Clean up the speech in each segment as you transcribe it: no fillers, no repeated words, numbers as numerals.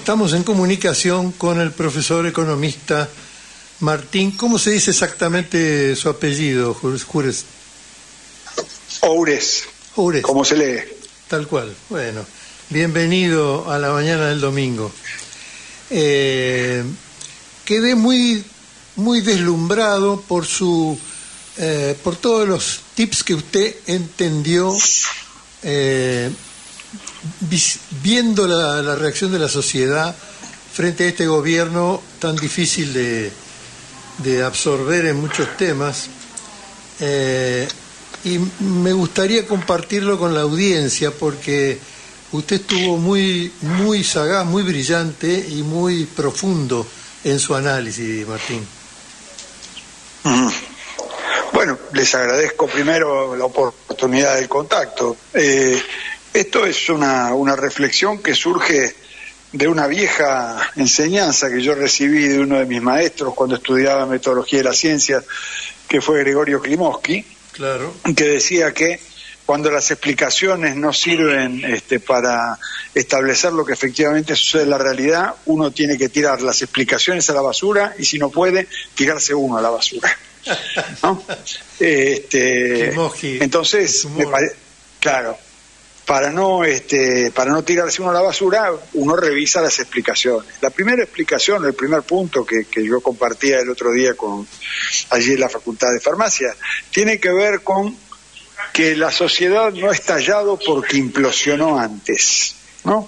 Estamos en comunicación con el profesor economista Martín. ¿Cómo se dice exactamente su apellido, Jures? Oures. Oures. ¿Cómo se lee? Tal cual. Bueno, bienvenido a la mañana del domingo. Quedé muy deslumbrado por por todos los tips que usted entendió viendo la reacción de la sociedad frente a este gobierno tan difícil de absorber en muchos temas, y me gustaría compartirlo con la audiencia porque usted estuvo muy sagaz, muy brillante y muy profundo en su análisis, Martín. Bueno, les agradezco primero la oportunidad del contacto. Esto es una reflexión que surge de una vieja enseñanza que yo recibí de uno de mis maestros cuando estudiaba metodología de la ciencia, que fue Gregorio Klimovsky, claro, que decía que cuando las explicaciones no sirven para establecer lo que efectivamente sucede en la realidad, uno tiene que tirar las explicaciones a la basura y si no puede, tirarse uno a la basura, ¿no? Entonces, claro, para no tirarse uno a la basura, uno revisa las explicaciones. La primera explicación, el primer punto que yo compartía el otro día allí en la Facultad de Farmacia, tiene que ver con que la sociedad no ha estallado porque implosionó antes, ¿no?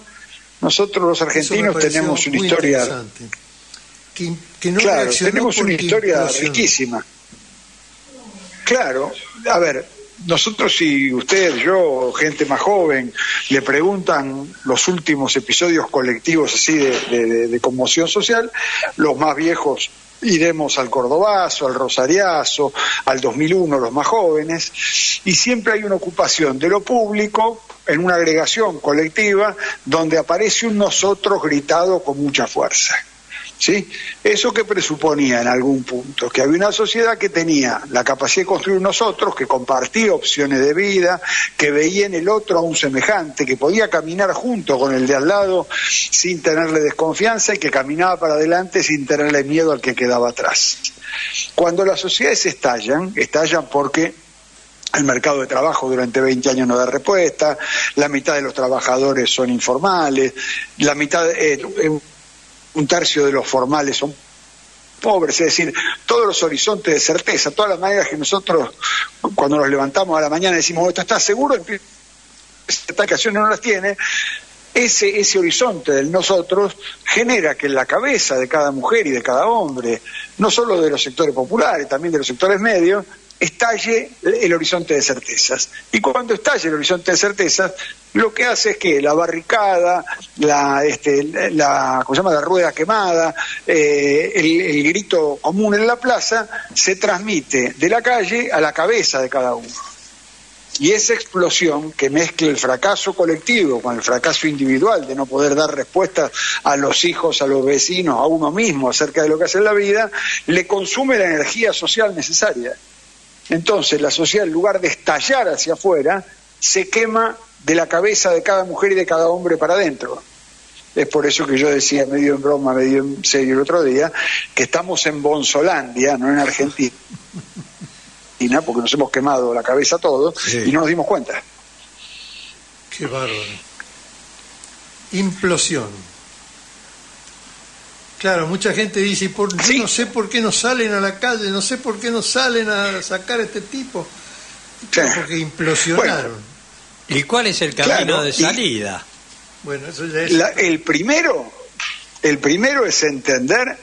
Nosotros los argentinos tenemos una historia... Que no, claro, tenemos una historia riquísima. Claro, a ver, nosotros, si usted, yo, gente más joven, le preguntan los últimos episodios colectivos así de conmoción social, los más viejos iremos al Cordobazo, al Rosariazo, al 2001, los más jóvenes, y siempre hay una ocupación de lo público en una agregación colectiva donde aparece un nosotros gritado con mucha fuerza. ¿Sí? Eso que presuponía en algún punto, que había una sociedad que tenía la capacidad de construir nosotros, que compartía opciones de vida, que veía en el otro a un semejante, que podía caminar junto con el de al lado sin tenerle desconfianza y que caminaba para adelante sin tenerle miedo al que quedaba atrás. Cuando las sociedades estallan porque el mercado de trabajo durante 20 años no da respuesta, la mitad de los trabajadores son informales, la mitad... un tercio de los formales son pobres, es decir, todos los horizontes de certeza, todas las maneras que nosotros cuando nos levantamos a la mañana decimos, ¿esto está seguro? Esta ocasión no las tiene. Ese horizonte del nosotros genera que en la cabeza de cada mujer y de cada hombre, no solo de los sectores populares, también de los sectores medios, estalle el horizonte de certezas. Y cuando estalle el horizonte de certezas, lo que hace es que la barricada, ¿cómo se llama?, la rueda quemada, el grito común en la plaza, se transmite de la calle a la cabeza de cada uno. Y esa explosión que mezcla el fracaso colectivo con el fracaso individual de no poder dar respuestas a los hijos, a los vecinos, a uno mismo acerca de lo que hace en la vida, le consume la energía social necesaria. Entonces la sociedad, en lugar de estallar hacia afuera, se quema de la cabeza de cada mujer y de cada hombre para adentro. Es por eso que yo decía, medio en broma, medio en serio el otro día, que estamos en Bonzolandia, no en Argentina, porque nos hemos quemado la cabeza todos, sí, y no nos dimos cuenta. Qué bárbaro. Implosión. Claro, mucha gente dice, yo no sé por qué no salen a la calle, no sé por qué no salen a sacar a este tipo. Sí. Porque implosionaron. Bueno, ¿y cuál es el camino de salida? Bueno, eso ya es... El primero es entender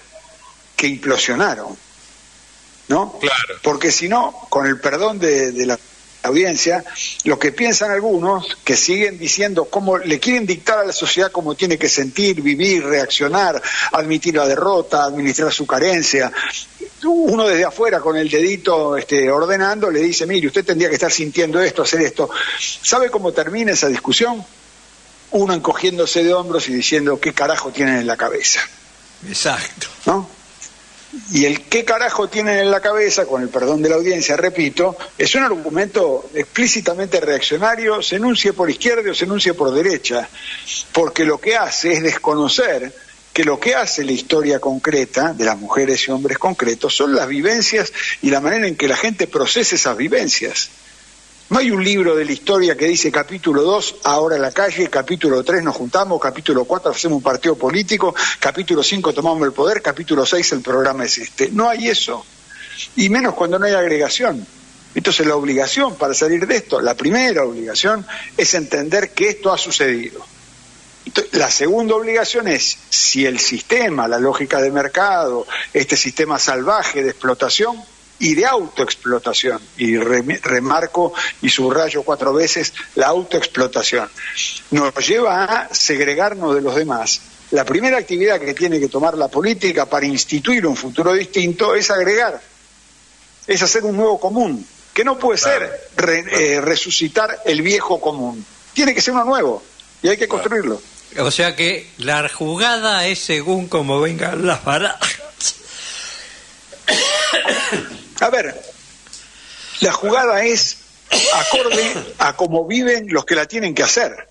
que implosionaron, ¿no? Claro. Porque si no, con el perdón de la audiencia, lo que piensan algunos, que siguen diciendo cómo le quieren dictar a la sociedad cómo tiene que sentir, vivir, reaccionar, admitir la derrota, administrar su carencia. Uno desde afuera con el dedito ordenando le dice, mire, usted tendría que estar sintiendo esto, hacer esto. ¿Sabe cómo termina esa discusión? Uno encogiéndose de hombros y diciendo, ¿qué carajo tienen en la cabeza? Exacto. ¿No? Y el qué carajo tienen en la cabeza, con el perdón de la audiencia, repito, es un argumento explícitamente reaccionario, se enuncie por izquierda o se enuncie por derecha, porque lo que hace es desconocer que lo que hace la historia concreta de las mujeres y hombres concretos son las vivencias y la manera en que la gente procesa esas vivencias. No hay un libro de la historia que dice capítulo 2, ahora la calle, capítulo 3 nos juntamos, capítulo 4 hacemos un partido político, capítulo 5 tomamos el poder, capítulo 6 el programa es este. No hay eso, y menos cuando no hay agregación. Entonces la obligación para salir de esto, la primera obligación es entender que esto ha sucedido. Entonces, la segunda obligación es, si el sistema, la lógica de mercado, este sistema salvaje de explotación y de autoexplotación, y remarco y subrayo 4 veces la autoexplotación, nos lleva a segregarnos de los demás. La primera actividad que tiene que tomar la política para instituir un futuro distinto es agregar, es hacer un nuevo común, que no puede ser resucitar el viejo común, tiene que ser uno nuevo y hay que construirlo. O sea que la jugada es según como vengan las barajas. A ver, la jugada es acorde a cómo viven los que la tienen que hacer.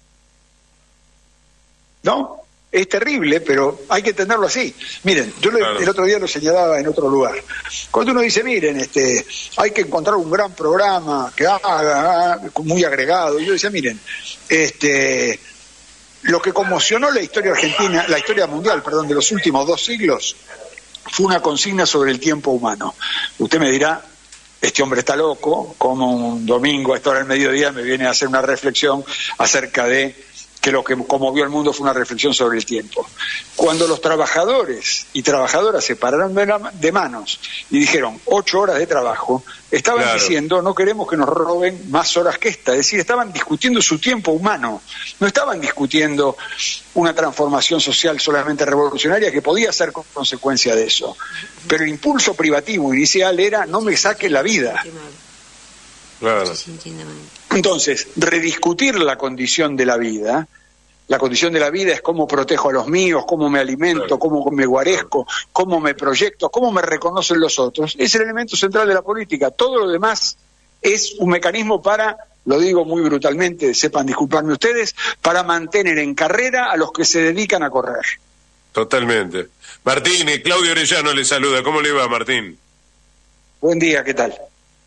¿No? Es terrible, pero hay que entenderlo así. Miren, yo el otro día lo señalaba en otro lugar. Cuando uno dice, miren, hay que encontrar un gran programa que haga muy agregado. Yo decía, miren, lo que conmocionó la historia argentina, la historia mundial, perdón, de los últimos 2 siglos, fue una consigna sobre el tiempo humano. Usted me dirá, este hombre está loco, como un domingo a esta hora del mediodía me viene a hacer una reflexión acerca de que lo que conmovió al mundo fue una reflexión sobre el tiempo. Cuando los trabajadores y trabajadoras se pararon de manos y dijeron 8 horas de trabajo, estaban diciendo no queremos que nos roben más horas que esta, es decir, estaban discutiendo su tiempo humano, no estaban discutiendo una transformación social solamente revolucionaria que podía ser consecuencia de eso. Pero el impulso privativo inicial era no me saquen la vida. Claro. Entonces, rediscutir la condición de la vida es cómo protejo a los míos, cómo me alimento, cómo me guarezco, cómo me proyecto, cómo me reconocen los otros, es el elemento central de la política. Todo lo demás es un mecanismo para, lo digo muy brutalmente, sepan disculparme ustedes, para mantener en carrera a los que se dedican a correr. Totalmente. Martín, Claudio Orellano le saluda. ¿Cómo le va, Martín? Buen día, ¿qué tal?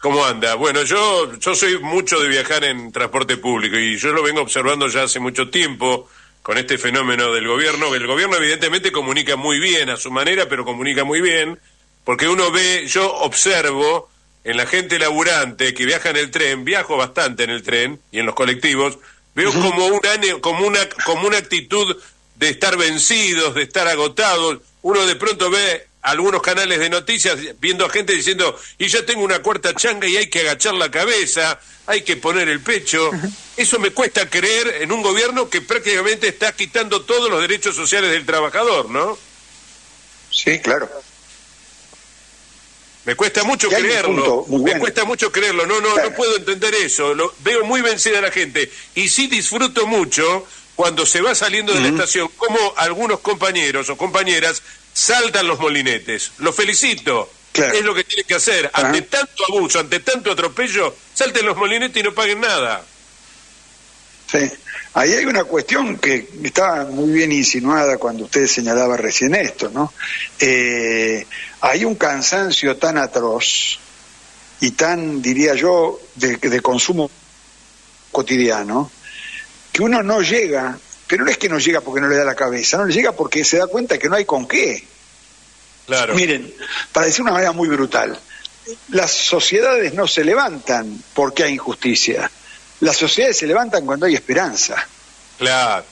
¿Cómo anda? Bueno, yo soy mucho de viajar en transporte público y yo lo vengo observando ya hace mucho tiempo con este fenómeno del gobierno. El gobierno evidentemente comunica muy bien a su manera, pero comunica muy bien, porque uno ve, yo observo en la gente laburante que viaja en el tren, viajo bastante en el tren y en los colectivos, veo como una actitud de estar vencidos, de estar agotados. Uno de pronto ve algunos canales de noticias viendo a gente diciendo, y ya tengo una cuarta changa y hay que agachar la cabeza, hay que poner el pecho. Eso me cuesta creer en un gobierno que prácticamente está quitando todos los derechos sociales del trabajador, ¿no? Sí, claro. Me cuesta mucho creerlo, no puedo entender eso, veo muy vencida a la gente, y sí disfruto mucho cuando se va saliendo de la estación, como algunos compañeros o compañeras saltan los molinetes. Los felicito, es lo que tienen que hacer. Ante tanto abuso, ante tanto atropello, salten los molinetes y no paguen nada. Sí, ahí hay una cuestión que estaba muy bien insinuada cuando usted señalaba recién esto, ¿no? Hay un cansancio tan atroz y tan, diría yo, de consumo cotidiano, que uno no llega, pero no es que no llega porque no le da la cabeza, no le llega porque se da cuenta que no hay con qué. Claro. Miren, para decir una manera muy brutal, las sociedades no se levantan porque hay injusticia, las sociedades se levantan cuando hay esperanza. Claro.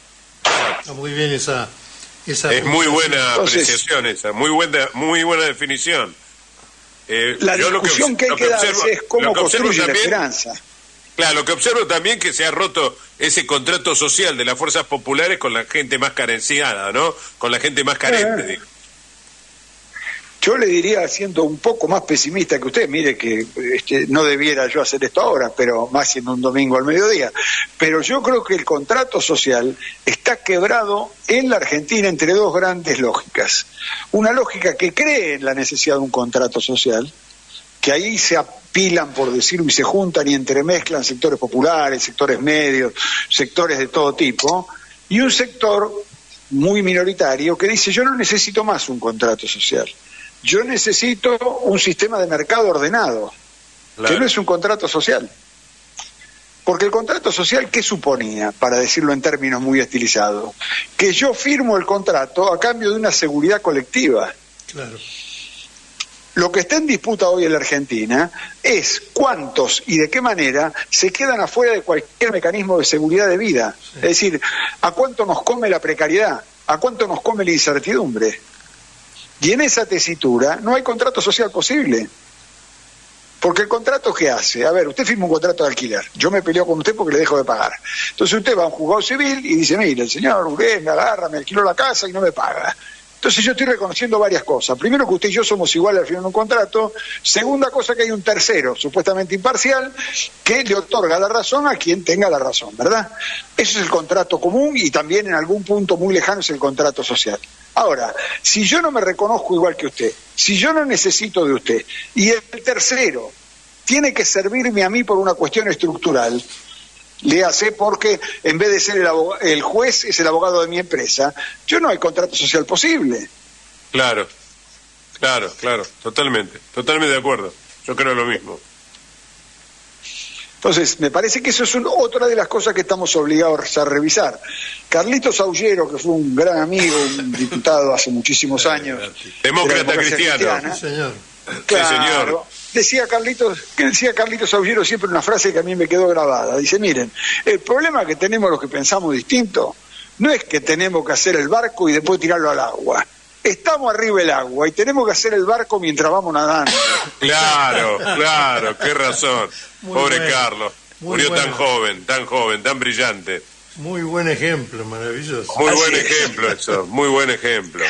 Está muy bien esa es muy buena apreciación esa, muy buena definición. La discusión que hay que darse es cómo construye la esperanza. Claro, lo que observo también que se ha roto ese contrato social de las fuerzas populares con la gente más carenciada, ¿no? Con la gente más carente. Yo le diría, siendo un poco más pesimista que usted, mire que no debiera yo hacer esto ahora, pero más siendo un domingo al mediodía, pero yo creo que el contrato social está quebrado en la Argentina entre dos grandes lógicas. Una lógica que cree en la necesidad de un contrato social, que ahí se apilan, por decirlo, y se juntan y entremezclan sectores populares, sectores medios, sectores de todo tipo, y un sector muy minoritario que dice: yo no necesito más un contrato social. Yo necesito un sistema de mercado ordenado, claro, que no es un contrato social. Porque el contrato social, ¿qué suponía? Para decirlo en términos muy estilizados, que yo firmo el contrato a cambio de una seguridad colectiva. Claro. Lo que está en disputa hoy en la Argentina es cuántos y de qué manera se quedan afuera de cualquier mecanismo de seguridad de vida. Sí. Es decir, ¿a cuánto nos come la precariedad? ¿A cuánto nos come la incertidumbre? Y en esa tesitura no hay contrato social posible. Porque el contrato, ¿qué hace? A ver, usted firma un contrato de alquiler. Yo me peleo con usted porque le dejo de pagar. Entonces usted va a un juzgado civil y dice: mire, el señor Urén me agarra, me alquiló la casa y no me paga. Entonces yo estoy reconociendo varias cosas. Primero, que usted y yo somos iguales al firmar un contrato. Segunda cosa, que hay un tercero, supuestamente imparcial, que le otorga la razón a quien tenga la razón, ¿verdad? Eso es el contrato común, y también en algún punto muy lejano es el contrato social. Ahora, si yo no me reconozco igual que usted, si yo no necesito de usted, y el tercero tiene que servirme a mí por una cuestión estructural, le hace porque en vez de ser el juez es el abogado de mi empresa, yo no hay contrato social posible. Claro, totalmente de acuerdo. Yo creo lo mismo. Entonces, me parece que eso es otra de las cosas que estamos obligados a revisar. Carlitos Aullero, que fue un gran amigo, un diputado hace muchísimos años. Demócrata cristiano. Sí, señor. Claro. Sí, señor. Decía Carlitos Aullero siempre una frase que a mí me quedó grabada. Dice: miren, el problema que tenemos los que pensamos distinto no es que tenemos que hacer el barco y después tirarlo al agua. Estamos arriba del agua y tenemos que hacer el barco mientras vamos nadando. Claro, qué razón. Muy Pobre bueno. Carlos, murió bueno. tan joven, tan brillante. Muy buen ejemplo, maravilloso. Muy buen ejemplo eso, muy buen ejemplo.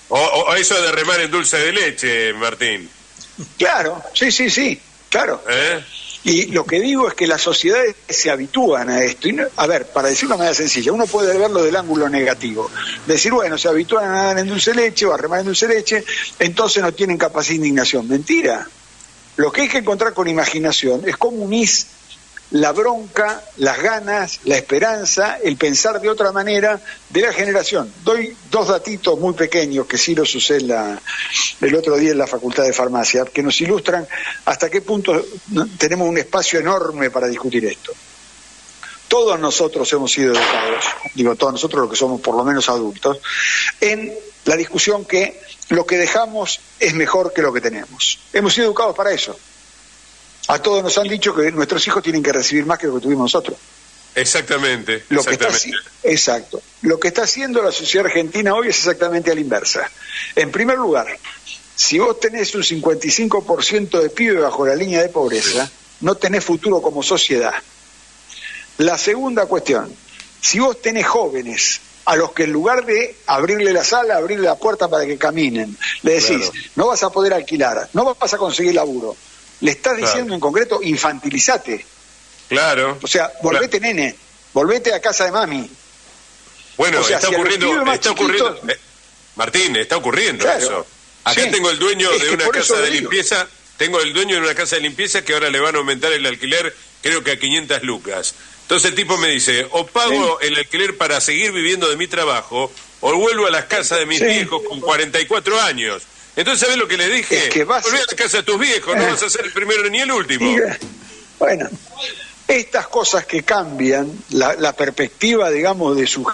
O eso de remar en dulce de leche, Martín. Claro, sí, claro. Y lo que digo es que las sociedades se habitúan a esto. Y no, a ver, para decirlo de una manera sencilla, uno puede verlo del ángulo negativo. Decir, bueno, se habitúan a nadar en dulce leche o a remar en dulce leche, entonces no tienen capacidad de indignación. Mentira. Lo que hay que encontrar con imaginación es cómo unís la bronca, las ganas, la esperanza, el pensar de otra manera de la generación. Doy dos datitos muy pequeños que sí los usé el otro día en la Facultad de Farmacia, que nos ilustran hasta qué punto tenemos un espacio enorme para discutir esto. Todos nosotros hemos sido educados, todos nosotros los que somos por lo menos adultos, en la discusión que lo que dejamos es mejor que lo que tenemos. Hemos sido educados para eso. A todos nos han dicho que nuestros hijos tienen que recibir más que lo que tuvimos nosotros. Exactamente. Exacto. Lo que está haciendo la sociedad argentina hoy es exactamente a la inversa. En primer lugar, si vos tenés un 55% de pibes bajo la línea de pobreza, no tenés futuro como sociedad. La segunda cuestión, si vos tenés jóvenes a los que en lugar de abrirle la sala, abrirle la puerta para que caminen, le decís: no vas a poder alquilar, no vas a conseguir laburo, le estás diciendo en concreto: infantilizate. Claro. O sea, volvete nene, volvete a casa de mami. Bueno, o sea, está ocurriendo, Martín, está ocurriendo eso. Acá tengo el dueño de una casa de limpieza, que ahora le van a aumentar el alquiler, creo que a 500 lucas. Entonces el tipo me dice: o pago el alquiler para seguir viviendo de mi trabajo, o vuelvo a las casas de mis viejos con 44 años. Entonces, ¿sabés lo que le dije? Es que volví a la casa de tus viejos, no vas a ser el primero ni el último. Bueno, estas cosas que cambian la perspectiva, digamos, de su...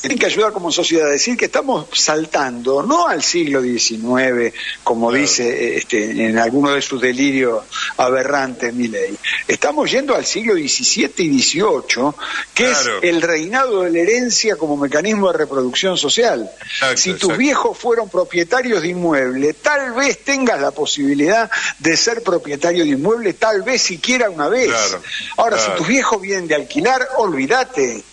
Tienen que ayudar como sociedad a decir que estamos saltando, no al siglo XIX, como dice en alguno de sus delirios aberrantes Milei. Estamos yendo al siglo XVII y XVIII, que es el reinado de la herencia como mecanismo de reproducción social. Si tus viejos fueron propietarios de inmueble, tal vez tengas la posibilidad de ser propietario de inmueble, tal vez siquiera una vez. Ahora, si tus viejos vienen de alquilar, olvídate.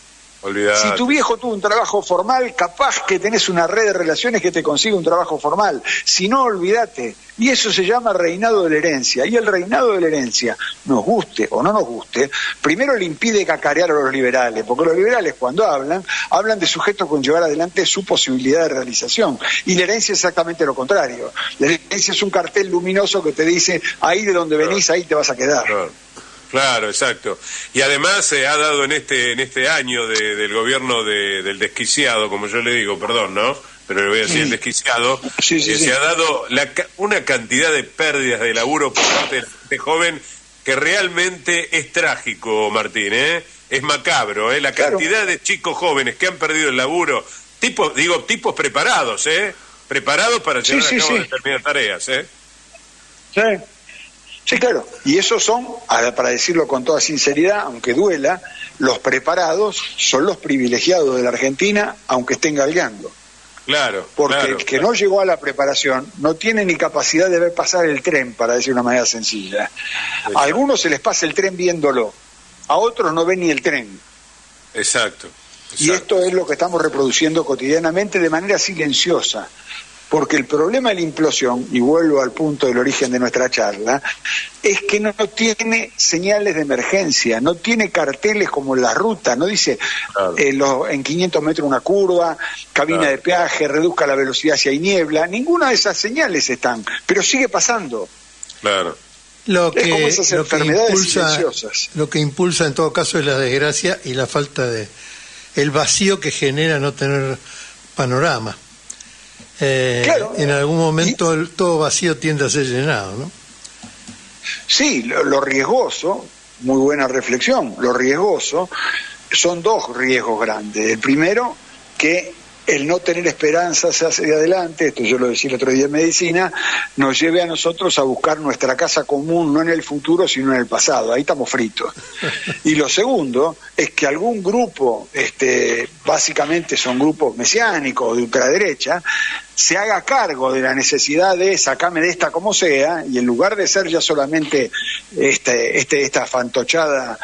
Olvidate. Si tu viejo tuvo un trabajo formal, capaz que tenés una red de relaciones que te consigue un trabajo formal. Si no, olvídate. Y eso se llama reinado de la herencia. Y el reinado de la herencia, nos guste o no nos guste, primero le impide cacarear a los liberales, porque los liberales cuando hablan de sujetos con llevar adelante su posibilidad de realización. Y la herencia es exactamente lo contrario. La herencia es un cartel luminoso que te dice, ahí de donde venís, ahí te vas a quedar. Claro, exacto. Y además se ha dado en este año del gobierno del desquiciado, como yo le digo, perdón, ¿no? Pero le voy a decir el desquiciado, se ha dado una cantidad de pérdidas de laburo por parte de la gente joven que realmente es trágico, Martín, ¿eh? Es macabro, ¿eh? La cantidad de chicos jóvenes que han perdido el laburo, tipos preparados, ¿eh? Preparados para llevar a cabo determinadas tareas, ¿eh? Sí, claro. Y esos son, para decirlo con toda sinceridad, aunque duela, los preparados son los privilegiados de la Argentina, aunque estén galgando. Claro. Porque el que no llegó a la preparación no tiene ni capacidad de ver pasar el tren, para decir de una manera sencilla. A algunos se les pasa el tren viéndolo, a otros no ven ni el tren. Exacto. Y esto es lo que estamos reproduciendo cotidianamente de manera silenciosa. Porque el problema de la implosión, y vuelvo al punto del origen de nuestra charla, es que no tiene señales de emergencia, no tiene carteles como en la ruta, no dice en 500 metros una curva, cabina de peaje, reduzca la velocidad si hay niebla, ninguna de esas señales están, pero sigue pasando. Claro. Lo que impulsa en todo caso es la desgracia y la falta de... el vacío que genera no tener panorama. En algún momento todo vacío tiende a ser llenado, ¿no? Sí, lo riesgoso, muy buena reflexión, lo riesgoso son dos riesgos grandes. El primero, que el no tener esperanzas hacia adelante, esto yo lo decía el otro día en medicina, nos lleve a nosotros a buscar nuestra casa común, no en el futuro, sino en el pasado. Ahí estamos fritos. Y lo segundo es que algún grupo, básicamente son grupos mesiánicos de ultraderecha, se haga cargo de la necesidad de sacarme de esta como sea, y en lugar de ser ya solamente esta fantochada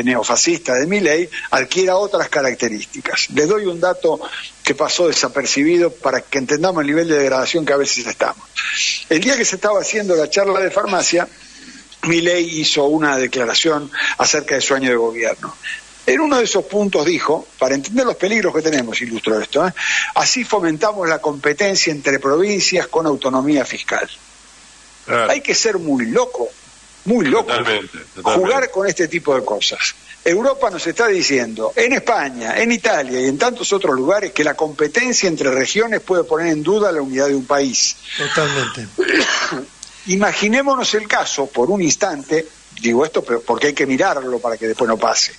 neofascista de Milei, adquiera otras características. Les doy un dato que pasó desapercibido para que entendamos el nivel de degradación que a veces estamos. El día que se estaba haciendo la charla de farmacia, Milei hizo una declaración acerca de su año de gobierno. En uno de esos puntos dijo, para entender los peligros que tenemos, ilustró esto, así fomentamos la competencia entre provincias con autonomía fiscal. Claro. Hay que ser muy loco, totalmente. Jugar con este tipo de cosas. Europa nos está diciendo, en España, en Italia y en tantos otros lugares, que la competencia entre regiones puede poner en duda la unidad de un país. Totalmente. Imaginémonos el caso, por un instante, digo esto porque hay que mirarlo para que después no pase.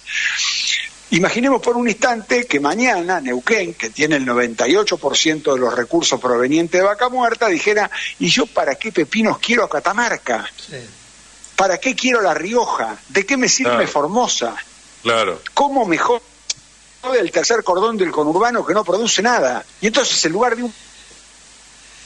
Imaginemos por un instante que mañana Neuquén, que tiene el 98% de los recursos provenientes de Vaca Muerta, dijera, ¿y yo para qué pepinos quiero a Catamarca? Sí. ¿Para qué quiero La Rioja? ¿De qué me sirve Formosa? Claro. ¿Cómo mejor el tercer cordón del conurbano que no produce nada? Y entonces en lugar de un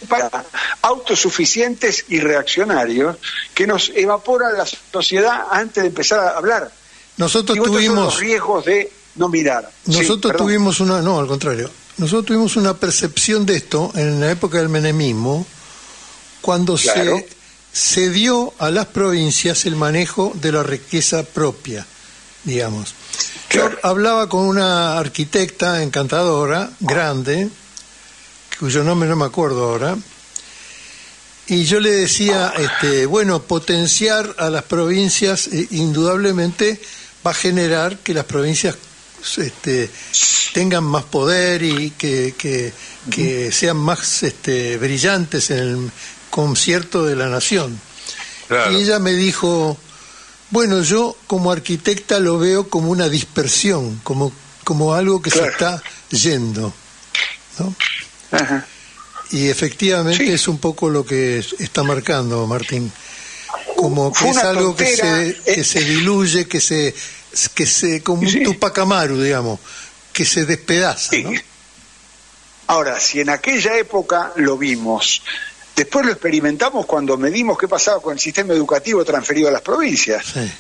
para autosuficientes y reaccionarios que nos evaporan la sociedad antes de empezar a hablar. Nosotros tuvimos los riesgos de no mirar. Nosotros tuvimos al contrario. Nosotros tuvimos una percepción de esto en la época del menemismo, cuando se dio a las provincias el manejo de la riqueza propia, digamos. Yo hablaba con una arquitecta encantadora, grande, cuyo nombre no me acuerdo ahora, y yo le decía, potenciar a las provincias indudablemente va a generar que las provincias tengan más poder y que sean más brillantes en el concierto de la nación. Claro. Y ella me dijo, bueno, yo como arquitecta lo veo como una dispersión, como algo que se está yendo, ¿no? Ajá. Y efectivamente es un poco lo que está marcando Martín, como que es algo que se diluye, que se como un Tupac Amaru, digamos, que se despedaza, ¿no? Ahora, si en aquella época lo vimos, después lo experimentamos cuando medimos qué pasaba con el sistema educativo transferido a las provincias. Sí.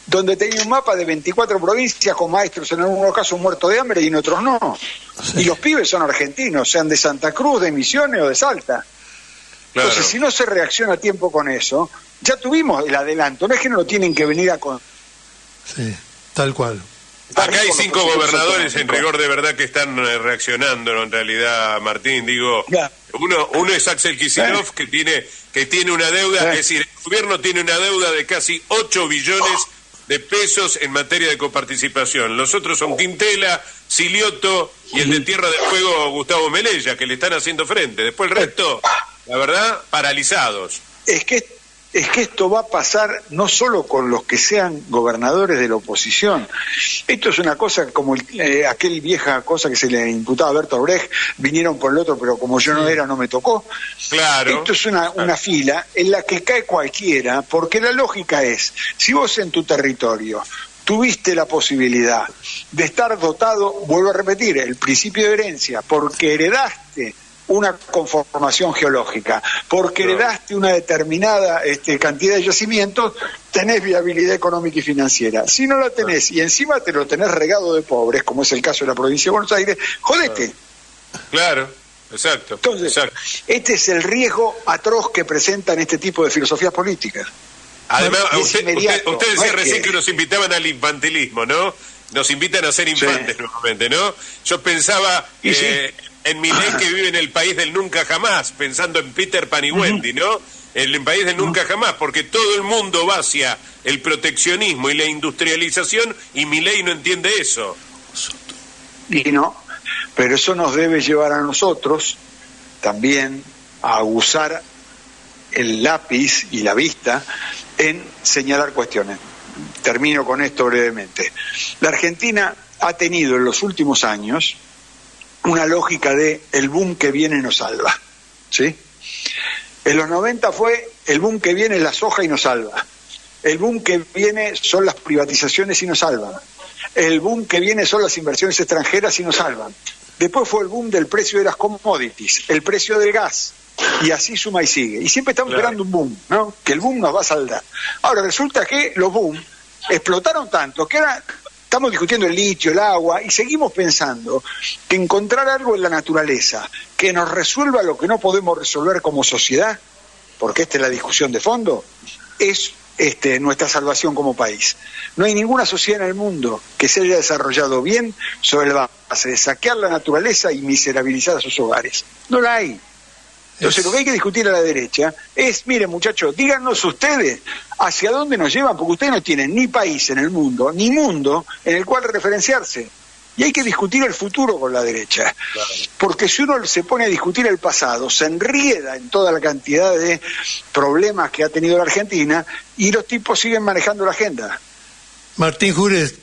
donde tenía un mapa de 24 provincias con maestros en algunos casos muertos de hambre y en otros no. Sí. Y los pibes son argentinos, sean de Santa Cruz, de Misiones o de Salta. Claro. Entonces, si no se reacciona a tiempo con eso, ya tuvimos el adelanto. No es que no lo tienen que venir a... Sí, tal cual. Acá hay 5 gobernadores en rigor de verdad que están reaccionando, en realidad, Martín. Digo, uno es Axel Kicillof, que tiene una deuda, es decir, el gobierno tiene una deuda de casi 8 billones de pesos en materia de coparticipación. Los otros son Quintela, Silioto y el de Tierra del Fuego, Gustavo Melella, que le están haciendo frente. Después el resto, la verdad, paralizados. Es que esto va a pasar no solo con los que sean gobernadores de la oposición. Esto es una cosa como aquel vieja cosa que se le imputaba a Bertolt Brecht, vinieron por el otro, pero como yo no era, no me tocó. Claro. Esto es una fila en la que cae cualquiera, porque la lógica es, si vos en tu territorio tuviste la posibilidad de estar dotado, vuelvo a repetir, el principio de herencia, porque heredaste una conformación geológica, porque heredaste una determinada cantidad de yacimientos, tenés viabilidad económica y financiera. Si no la tenés y encima te lo tenés regado de pobres, como es el caso de la provincia de Buenos Aires, jodete. Claro, exacto. Entonces, este es el riesgo atroz que presentan este tipo de filosofías políticas. Además, usted decía recién que nos invitaban al infantilismo, ¿no? Nos invitan a ser infantes nuevamente, ¿no? Yo pensaba... en Milei, que vive en el país del nunca jamás, pensando en Peter Pan y Wendy, ¿no? En el país del nunca jamás, porque todo el mundo va hacia el proteccionismo y la industrialización, y Milei no entiende eso. Y no, pero eso nos debe llevar a nosotros también a usar el lápiz y la vista en señalar cuestiones. Termino con esto brevemente. La Argentina ha tenido en los últimos años una lógica de el boom que viene nos salva, ¿sí? En los 90 fue el boom que viene la soja y nos salva. El boom que viene son las privatizaciones y nos salvan. El boom que viene son las inversiones extranjeras y nos salvan. Después fue el boom del precio de las commodities, el precio del gas, y así suma y sigue. Y siempre estamos esperando un boom, ¿no? Que el boom nos va a saldar. Ahora resulta que los boom explotaron tanto que ahora estamos discutiendo el litio, el agua, y seguimos pensando que encontrar algo en la naturaleza que nos resuelva lo que no podemos resolver como sociedad, porque esta es la discusión de fondo, es nuestra salvación como país. No hay ninguna sociedad en el mundo que se haya desarrollado bien sobre la base de saquear la naturaleza y miserabilizar a sus hogares. No la hay. Entonces lo que hay que discutir a la derecha es, miren muchachos, díganos ustedes hacia dónde nos llevan, porque ustedes no tienen ni país en el mundo, ni mundo en el cual referenciarse. Y hay que discutir el futuro con la derecha. Claro. Porque si uno se pone a discutir el pasado, se enrieda en toda la cantidad de problemas que ha tenido la Argentina y los tipos siguen manejando la agenda. Martín Hurst,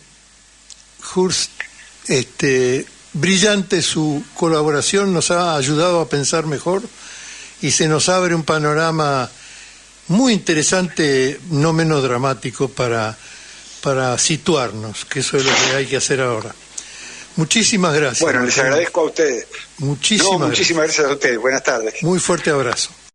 brillante su colaboración, nos ha ayudado a pensar mejor y se nos abre un panorama muy interesante, no menos dramático, para situarnos, que eso es lo que hay que hacer ahora. Muchísimas gracias. Bueno, les agradezco a ustedes. Muchísimas gracias a ustedes. Buenas tardes. Muy fuerte abrazo.